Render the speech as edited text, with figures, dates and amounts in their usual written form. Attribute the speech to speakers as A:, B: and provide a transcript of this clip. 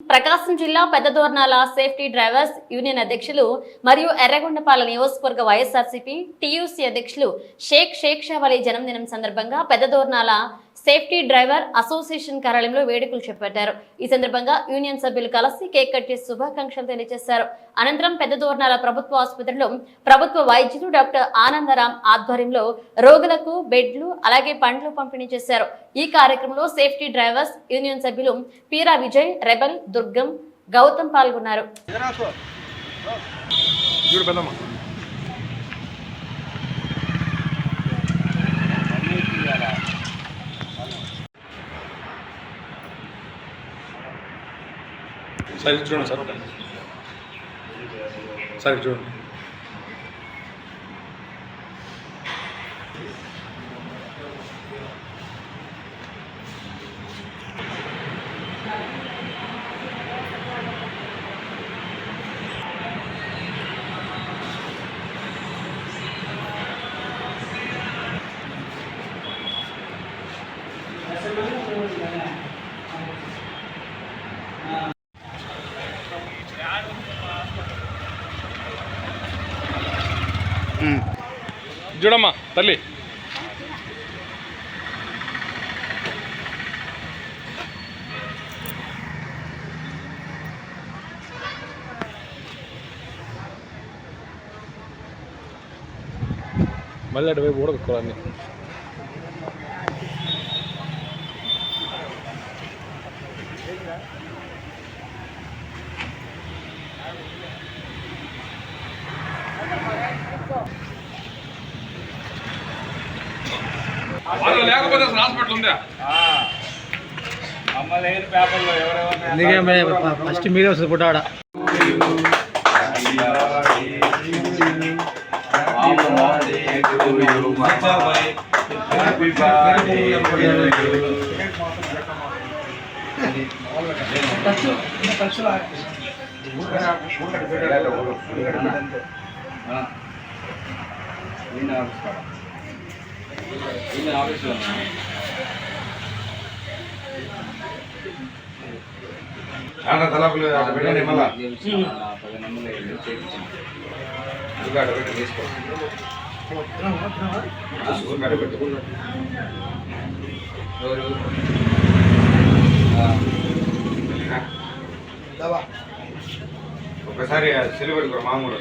A: ప్రకాశం జిల్లా Peddadornala safety drivers union అధ్యక్షులు మరియు ఎర్రగొండపాలెం నియోజకవర్గ వైఎస్ఆర్సీపీ టీయూసీ అధ్యక్షులు షేక్ షావలి జన్మదినం సందర్భంగా పెద్దదోర్నాల సేఫ్టీ డ్రైవర్ అసోసియేషన్ కార్యాలయంలో వేడుకలు చేపట్టారు. ఈ సందర్భంగా యూనియన్ సభ్యులు కలిసి కేక్ కట్ చేసి శుభాకాంక్షలు తెలియజేశారు. అనంతరం పెద్దదోర్నాల ప్రభుత్వ ఆసుపత్రిలో ప్రభుత్వ వైద్యులు డాక్టర్ ఆనందరాం ఆధ్వర్యంలో రోగులకు బెడ్లు అలాగే పండ్లు పంపిణీ చేశారు. ఈ కార్యక్రమంలో సేఫ్టీ డ్రైవర్స్ యూనియన్ సభ్యులు పీరా విజయ్, రెబల్, దుర్గం, గౌతమ్ పాల్గొన్నారు.
B: సరే చూడండి సరే చూడండి. చూడమ్మా తల్లి. మళ్ళీ అటువైపు కూడా కుక్కలన్నీ. లేకపోతే హాస్పిటల్ ఉందా?
C: అమ్మలేని పేపర్లో ఎవరెవరు ఫస్ట్ మీరే వస్తుంది పుట్టాడ.
B: తలపులు పెట్టండి. మళ్ళా ఒకసారి సెలవు పెట్టుకో మామూలు.